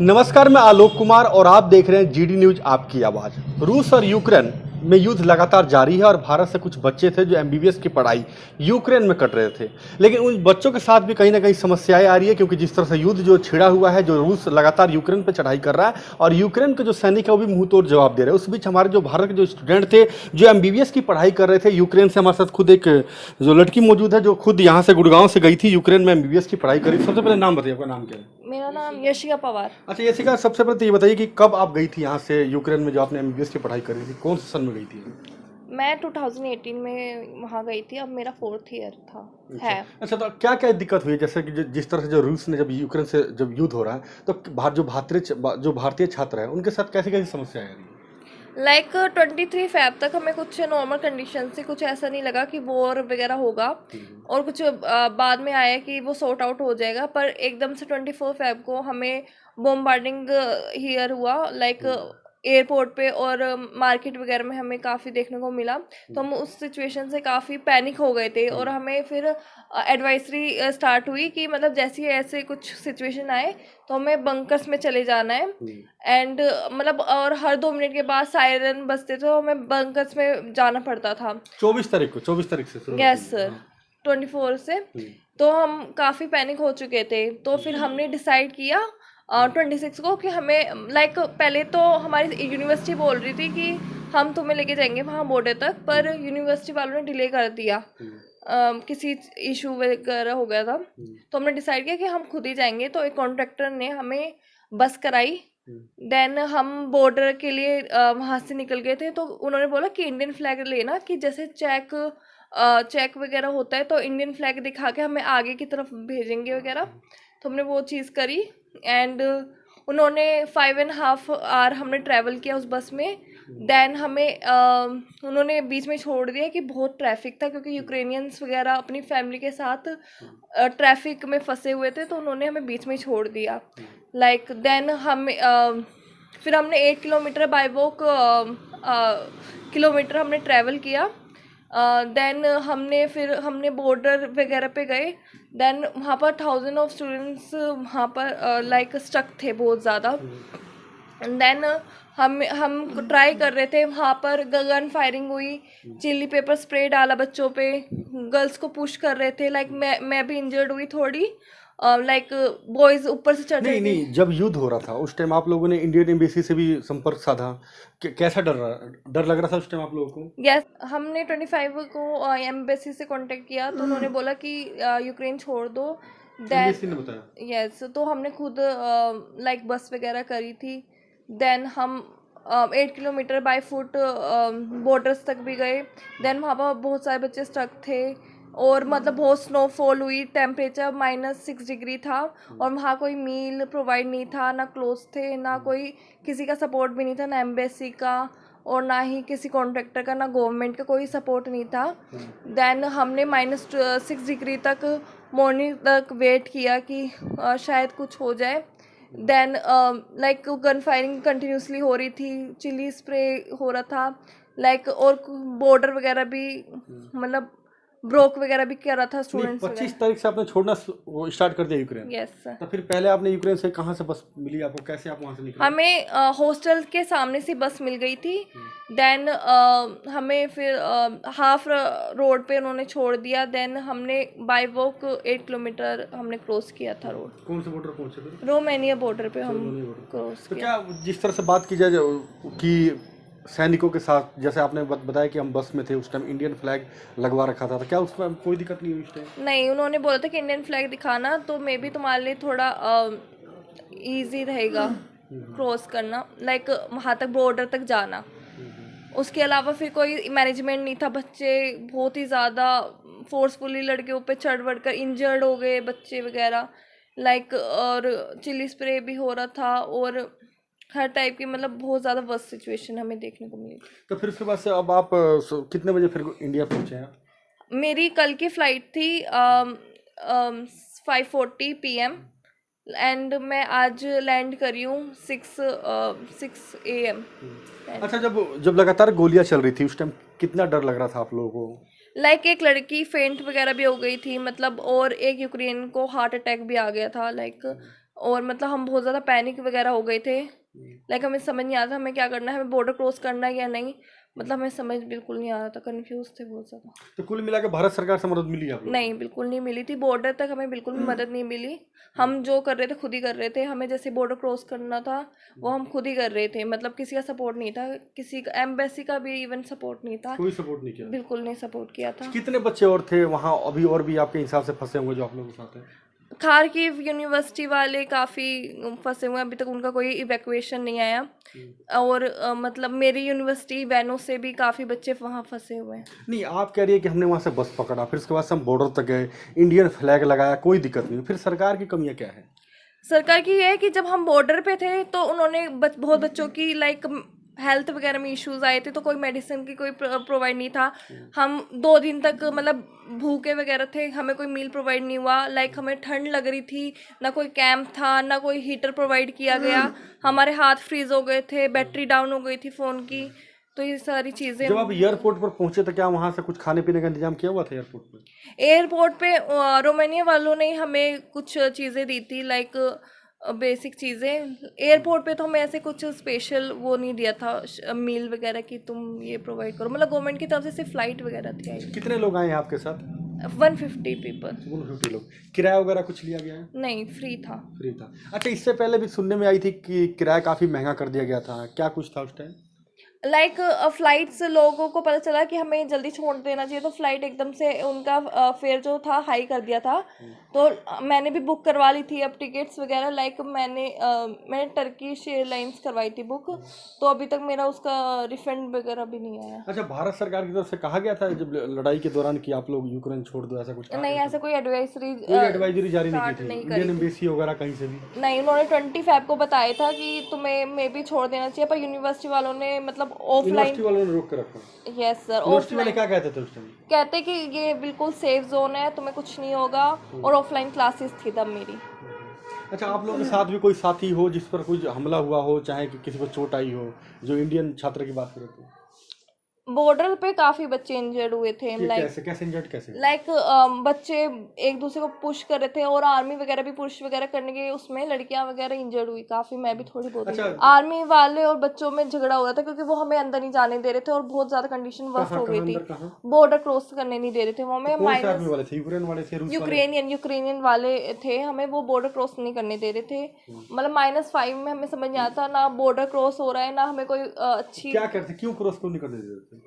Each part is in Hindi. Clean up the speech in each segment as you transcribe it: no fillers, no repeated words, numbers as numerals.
नमस्कार, मैं आलोक कुमार और आप देख रहे हैं जीडी न्यूज आपकी आवाज़। रूस और यूक्रेन में युद्ध लगातार जारी है और भारत से कुछ बच्चे थे जो एमबीबीएस की पढ़ाई यूक्रेन में कर रहे थे, लेकिन उन बच्चों के साथ भी कहीं ना कहीं समस्याएं आ रही है, क्योंकि जिस तरह से युद्ध जो छिड़ा हुआ है, जो रूस लगातार यूक्रेन पर चढ़ाई कर रहा है और यूक्रेन के जो सैनिक है वो भी मुंह तोड़ जवाब दे रहे हैं। उस बीच हमारे जो भारत के जो स्टूडेंट थे जो एमबीबीएस की पढ़ाई कर रहे थे यूक्रेन से, हमारे साथ खुद एक जो लड़की मौजूद है जो खुद यहाँ से गुड़गांव से गई थी यूक्रेन में एमबीबीएस की पढ़ाई करी। सबसे पहले नाम बताइए, आपका नाम क्या है? मेरा नाम यशिका पवार। अच्छा यशिका, सबसे पहले तो ये बताइए कि कब आप गई थी यहाँ से यूक्रेन में, जो आपने एमबीबीएस की पढ़ाई करी थी, कौन से सन में गई थी? मैं 2018 में वहाँ गई थी, अब मेरा 4th ईयर था। है अच्छा, तो क्या क्या दिक्कत हुई? जैसे कि जिस तरह से जो रूस ने जब यूक्रेन से जब युद्ध हो रहा है तो जो भारतीय छात्र हैं उनके साथ कैसी कैसी समस्याएं आ रही हैं? लाइक 23 फेब तक हमें कुछ नॉर्मल कंडीशन से कुछ ऐसा नहीं लगा कि वॉर वगैरह होगा, और कुछ बाद में आया कि वो सॉर्ट आउट हो जाएगा, पर एकदम से 24 फेब को हमें बॉम्बार्डिंग हियर हुआ, लाइक एयरपोर्ट पे और मार्केट वगैरह में हमें काफ़ी देखने को मिला। तो हम उस सिचुएशन से काफ़ी पैनिक हो गए थे, और हमें फिर एडवाइजरी स्टार्ट हुई कि मतलब जैसे ऐसे कुछ सिचुएशन आए तो हमें बंकर्स में चले जाना है। एंड मतलब और हर 2 मिनट के बाद सायरन बजते थे, तो हमें बंकर्स में जाना पड़ता था। 24 तारीख से शुरू? यस सर, 24 से। तो हम काफ़ी पैनिक हो चुके थे, तो फिर हमने डिसाइड किया 26 को कि हमें लाइक पहले तो हमारी यूनिवर्सिटी बोल रही थी कि हम तुम्हें लेके जाएंगे वहाँ बॉर्डर तक, पर यूनिवर्सिटी वालों ने डिले कर दिया। किसी इशू वगैरह हो गया था, तो हमने डिसाइड किया कि हम खुद ही जाएंगे। तो एक कॉन्ट्रैक्टर ने हमें बस कराई। देन हम बॉर्डर के लिए वहाँ से निकल गए थे, तो उन्होंने बोला कि इंडियन फ्लैग लेना, कि जैसे चेक वगैरह होता है तो इंडियन फ्लैग दिखा के हमें आगे की तरफ भेजेंगे वगैरह। तो हमने वो चीज़ करी, एंड उन्होंने 5.5 आवर हमने ट्रैवल किया उस बस में। देन हमें उन्होंने बीच में छोड़ दिया कि बहुत ट्रैफिक था, क्योंकि यूक्रेनियंस वगैरह अपनी फैमिली के साथ ट्रैफिक में फंसे हुए थे, तो उन्होंने हमें बीच में छोड़ दिया। लाइक देन फिर हमने 8 किलोमीटर बाय वॉक किलोमीटर हमने ट्रैवल किया। देन हमने बॉर्डर वगैरह पे गए। देन वहाँ पर 1000 ऑफ स्टूडेंट्स वहाँ पर लाइक स्टक थे बहुत ज़्यादा। देन हम ट्राई कर रहे थे, वहाँ पर गन फायरिंग हुई, चिल्ली पेपर स्प्रे डाला बच्चों पे, गर्ल्स को पुश कर रहे थे। लाइक मैं भी इंजर्ड हुई थोड़ी, लाइक बॉयज़ ऊपर से चढ़ रहे थे। नहीं, जब युद्ध हो रहा था उस टाइम आप लोगों ने इंडियन एम्बेसी से भी संपर्क साधा? कैसा डर लग रहा था उस टाइम आप लोगों को? यस, हमने 25 को एम्बेसी से कांटेक्ट किया, तो उन्होंने बोला कि यूक्रेन छोड़ दो। एम्बेसी ने बताया? यस, तो हमने खुद लाइक बस वगैरह करी थी। देन हम 8 किलोमीटर बाय फुट बॉर्डर्स तक भी गए। देन वहाँ पर बहुत सारे बच्चे स्टक थे, और मतलब बहुत स्नोफॉल हुई, टेम्परेचर -6 डिग्री था, और वहाँ कोई मील प्रोवाइड नहीं था, ना क्लोथ्स थे, ना कोई किसी का सपोर्ट भी नहीं था, ना एम्बेसी का और ना ही किसी कॉन्ट्रैक्टर का, ना गवर्नमेंट का कोई सपोर्ट नहीं था। देन हमने -6 डिग्री तक मॉर्निंग तक वेट किया कि शायद कुछ हो जाए। Then like gun firing continuously हो रही थी, चिली स्प्रे हो रहा था, लाइक और बॉर्डर वगैरह भी मतलब ब्रोक वगैरह भी कर रहा था स्टूडेंट्स 25 तारीख से आपने छोड़ना वो स्टार्ट कर दिया यूक्रेन? Yes sir. तो फिर पहले आपने यूक्रेन से कहाँ से बस मिली आपको, कैसे आप वहाँ से निकले? हमें हॉस्टल के सामने से बस मिल गई थी। देन हमें फिर हाफ रोड पे उन्होंने छोड़ दिया। देन हमने बाय वॉक 8 किलोमीटर हमने क्रॉस किया था रोड। कौन से बॉर्डर पहुँचे थे? रोमानिया बॉर्डर पे हम क्रॉस तो किया। क्या जिस तरह से बात की जाए कि सैनिकों के साथ, जैसे आपने बताया कि हम बस में थे उस टाइम इंडियन फ्लैग लगवा रखा था, तो क्या उसमें कोई दिक्कत नहीं हुई उस टाइम? नहीं, उन्होंने बोला था कि इंडियन फ्लैग दिखाना, तो मे बी तुम्हारे लिए थोड़ा इजी रहेगा क्रॉस करना, लाइक वहाँ तक बॉर्डर तक जाना। उसके अलावा फिर कोई मैनेजमेंट नहीं था। बच्चे बहुत ही ज़्यादा फोर्सफुली लड़के ऊपर चढ़ बढ़ कर इंजर्ड हो गए बच्चे वगैरह, लाइक और चिली स्प्रे भी हो रहा था, और हर टाइप की मतलब बहुत ज़्यादा वर्स्ट सिचुएशन हमें देखने को मिली। तो फिर उसके बाद से अब आप कितने बजे फिर इंडिया पहुँचे हैं? मेरी कल की फ़्लाइट थी 5:40 PM, एंड मैं आज लैंड करी हूँ 6 AM। अच्छा, जब लगातार गोलियां चल रही थी उस टाइम कितना डर लग रहा था आप लोगों को? लाइक एक लड़की फेंट वगैरह भी हो गई थी, मतलब, और एक यूक्रेन को हार्ट अटैक भी आ गया था, लाइक और मतलब हम बहुत ज़्यादा पैनिक वगैरह हो गए थे। लाइक हमें समझ नहीं आ रहा था हमें क्या करना है, हमें बॉर्डर क्रॉस करना है या नहीं, मतलब हमें समझ बिल्कुल नहीं आ रहा था, कंफ्यूज थे बहुत ज़्यादा। तो कुल मिला के भारत सरकार से मदद मिली आप लोग? नहीं, बिल्कुल नहीं मिली थी, बॉर्डर तक हमें बिल्कुल भी मदद नहीं मिली। हम जो कर रहे थे खुद ही कर रहे थे, हमें जैसे बॉर्डर क्रॉस करना था वो हम खुद ही कर रहे थे, मतलब किसी का सपोर्ट नहीं था, किसी का एम्बेसी का भी इवन सपोर्ट नहीं था, कोई सपोर्ट नहीं किया? बिल्कुल नहीं सपोर्ट किया था। कितने बच्चे और थे वहाँ अभी और भी आपके हिसाब से फंसे होंगे जो आप लोगों के साथ हैं? खारकीव यूनिवर्सिटी वाले काफ़ी फंसे हुए हैं, अभी तक उनका कोई इवैक्यूएशन नहीं आया। और मतलब मेरी यूनिवर्सिटी वैनों से भी काफ़ी बच्चे वहाँ फंसे हुए हैं। नहीं, आप कह रही है कि हमने वहाँ से बस पकड़ा, फिर उसके बाद से हम बॉर्डर तक गए, इंडियन फ्लैग लगाया, कोई दिक्कत नहीं, फिर सरकार की कमियाँ क्या है? सरकार की ये है कि जब हम बॉर्डर पे थे तो उन्होंने बहुत बच्चों की लाइक हेल्थ वगैरह में इश्यूज आए थे, तो कोई मेडिसिन की कोई प्रोवाइड नहीं था। हम 2 दिन तक मतलब भूखे वगैरह थे, हमें कोई मील प्रोवाइड नहीं हुआ। लाइक हमें ठंड लग रही थी, ना कोई कैंप था, ना कोई हीटर प्रोवाइड किया गया, हमारे हाथ फ्रीज हो गए थे, बैटरी डाउन हो गई थी फ़ोन की, तो ये सारी चीज़ें। जब आप एयरपोर्ट पर पहुंचे तो क्या वहाँ से कुछ खाने पीने का इंतजाम किया हुआ था एयरपोर्ट पर? एयरपोर्ट पे रोमानिया वालों ने हमें कुछ चीज़ें दी थी, लाइक बेसिक चीज़ें। एयरपोर्ट पे तो हमें ऐसे कुछ स्पेशल वो नहीं दिया था मील वगैरह की तुम ये प्रोवाइड करो, मतलब गवर्नमेंट की तरफ से सिर्फ फ्लाइट वगैरह थी आई। कितने लोग आए हैं आपके साथ? 150 पीपल। 150 लोग। किराया वगैरह कुछ लिया गया है? नहीं, फ्री था। फ्री था। अच्छा, इससे पहले भी सुनने में आई थी कि किराया काफ़ी महंगा कर दिया गया था, क्या कुछ था उस टाइम? लाइक फ्लाइट्स लोगों को पता चला कि हमें जल्दी छोड़ देना चाहिए, तो फ्लाइट एकदम से उनका फेयर जो था हाई कर दिया था। तो मैंने भी बुक करवा ली थी अब टिकट्स वगैरह, लाइक मैंने टर्किश एयरलाइंस करवाई थी बुक, तो अभी तक मेरा उसका रिफंड वगैरह भी नहीं आया। अच्छा, भारत सरकार की तरफ से कहा गया था जब लड़ाई के दौरान कि आप लोग यूक्रेन छोड़ दो, ऐसा कुछ कहा नहीं, गया था? ऐसा कोई एडवाइजरी कोई एडवाइजरी जारी नहीं स्टार्ट की थी नहीं इंडियन करी थी। एम्बेसी वगैरह कहीं से भी? नहीं, उन्होंने 25 को बताया था कि तुम्हें मे भी छोड़ देना चाहिए, पर यूनिवर्सिटी वालों ने मतलब यूनिवर्सिटी ऑफलाइन। वालों ने रोक कर रखा? यस सर, यूनिवर्सिटी वाले ऑफलाइन क्या कहते थे उस टाइम? कहते कि ये बिल्कुल सेफ जोन है, तुम्हें कुछ नहीं होगा, और ऑफलाइन क्लासेस थी तब मेरी। अच्छा, आप लोगों के साथ भी कोई साथी हो जिस पर कुछ हमला हुआ हो, चाहे कि किसी को चोट आई हो, जो इंडियन छात्र की बात करें तो? बॉर्डर पे काफी बच्चे इंजर्ड हुए थे, लाइक कैसे कैसे इंजर्ड कैसे? बच्चे एक दूसरे को पुश कर रहे थे, और आर्मी वगैरह भी पुश वगैरह करने के उसमें लड़कियां वगैरह इंजर्ड हुई काफी, मैं भी थोड़ी बहुत। अच्छा। आर्मी वाले और बच्चों में झगड़ा हो रहा था क्योंकि वो हमें अंदर नहीं जाने दे रहे थे, और बहुत ज्यादा कंडीशन वर्स्ट हो गई थी, कहाँ? बॉर्डर क्रॉस करने नहीं दे रहे थे वो हमें। कौन से आर्मी वाले थे? यूक्रेन वाले थे, रूस वाले? यूक्रेनियन वाले थे, हमें वो बॉर्डर क्रॉस नहीं करने दे रहे थे, मतलब -5 में हमें समझ नहीं आता ना बॉर्डर क्रॉस हो रहा है, ना हमें कोई अच्छी क्या करते, क्यों क्रॉस को नहीं करने दे रहे थे?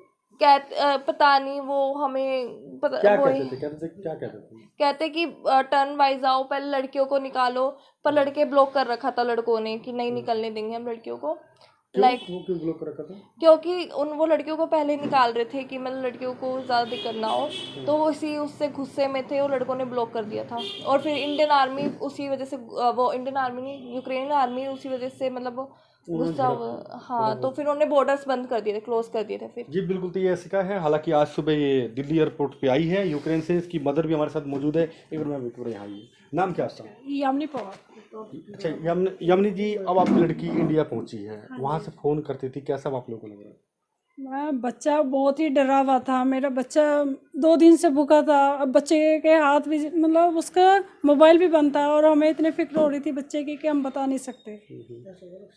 पता नहीं, वो हमें पता क्या वही कहते थे, कहते थे क्या कहते थे? कहते कि टर्न वाइज आओ, पहले लड़कियों को निकालो, पर लड़के ब्लॉक कर रखा था लड़कों ने कि नहीं निकलने देंगे हम लड़कियों को। लाइक वो क्यों ब्लॉक कर रखा था? क्योंकि वो लड़कियों को पहले निकाल रहे थे कि मतलब लड़कियों को ज़्यादा दिक्कत ना हो, तो वो इसी उससे गुस्से में थे और लड़कों ने ब्लॉक कर दिया था। और फिर इंडियन आर्मी उसी वजह से वो इंडियन आर्मी नहीं, यूक्रेनियन आर्मी उसी वजह से मतलब गुस्सा हुआ। हाँ, तो फिर उन्होंने बॉर्डर्स बंद कर दिए थे, क्लोज कर दिए थे फिर। जी बिल्कुल, तो ये ऐसा का है। हालांकि आज सुबह ये दिल्ली एयरपोर्ट पे आई है यूक्रेन से, इसकी मदर भी हमारे साथ मौजूद है। एक बार मैं विक्टोरिया यहाँ आई है। नाम क्या आपका? यामिनी पवार। अच्छा, यमुनी जी, अब आपकी लड़की इंडिया पहुंची है, वहां से फोन करती थी, कैसा आप लोगों को लग रहा है? बच्चा बहुत ही डरा हुआ था, मेरा बच्चा 2 दिन से भूखा था। अब बच्चे के हाथ भी मतलब उसका मोबाइल भी बंद था, और हमें इतनी फिक्र हो रही थी बच्चे की कि हम बता नहीं सकते।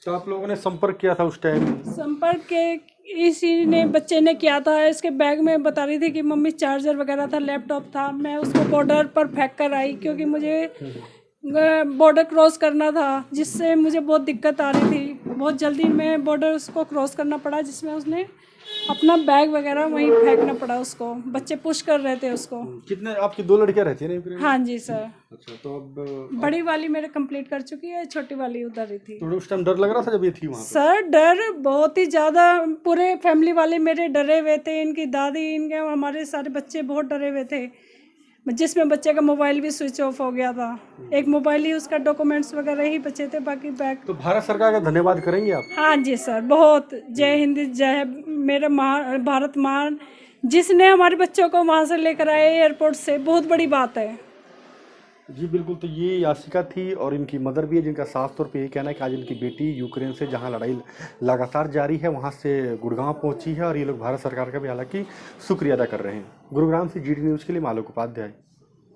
तो आप लोगों ने संपर्क किया था उस टाइम? संपर्क के इसी ने बच्चे ने किया था। इसके बैग में बता रही थी कि मम्मी चार्जर वगैरह था, लैपटॉप था। मैं उसको बॉर्डर पर फेंक कर आई क्योंकि मुझे बॉर्डर क्रॉस करना था, जिससे मुझे बहुत दिक्कत आ रही थी। बहुत जल्दी मैं बॉर्डर उसको क्रॉस करना पड़ा, जिसमें उसने अपना बैग वगैरह वहीं फेंकना पड़ा उसको। बच्चे पुश कर रहे थे उसको। कितने आपकी 2 लड़कियां रहती है ना यूक्रेन में? हाँ जी सर। अच्छा, तो अब बड़ी वाली मेरे कंप्लीट कर चुकी है, छोटी वाली उधर ही थी। तो उस टाइम डर लग रहा था जब ये थी वहाँ पे? सर डर बहुत ही ज़्यादा, पूरे फैमिली वाले मेरे डरे हुए थे, इनकी दादी, इनके हमारे सारे बच्चे बहुत डरे हुए थे, जिसमें बच्चे का मोबाइल भी स्विच ऑफ हो गया था। एक मोबाइल ही, उसका डॉक्यूमेंट्स वगैरह ही बचे थे, बाकी बैग। तो भारत सरकार का धन्यवाद करेंगे आप? हाँ जी सर, बहुत। जय हिंद, जय मेरा भारत महान, जिसने हमारे बच्चों को वहाँ से लेकर आए एयरपोर्ट से, बहुत बड़ी बात है। जी बिल्कुल, तो ये यासिका थी और इनकी मदर भी है, जिनका साफ तौर पे यही कहना है कि आज इनकी बेटी यूक्रेन से, जहां लड़ाई लगातार जारी है, वहां से गुड़गांव पहुंची है, और ये लोग भारत सरकार का भी हालांकि शुक्रिया अदा कर रहे हैं। गुरुग्राम से GD न्यूज़ के लिए मालोक उपाध्याय।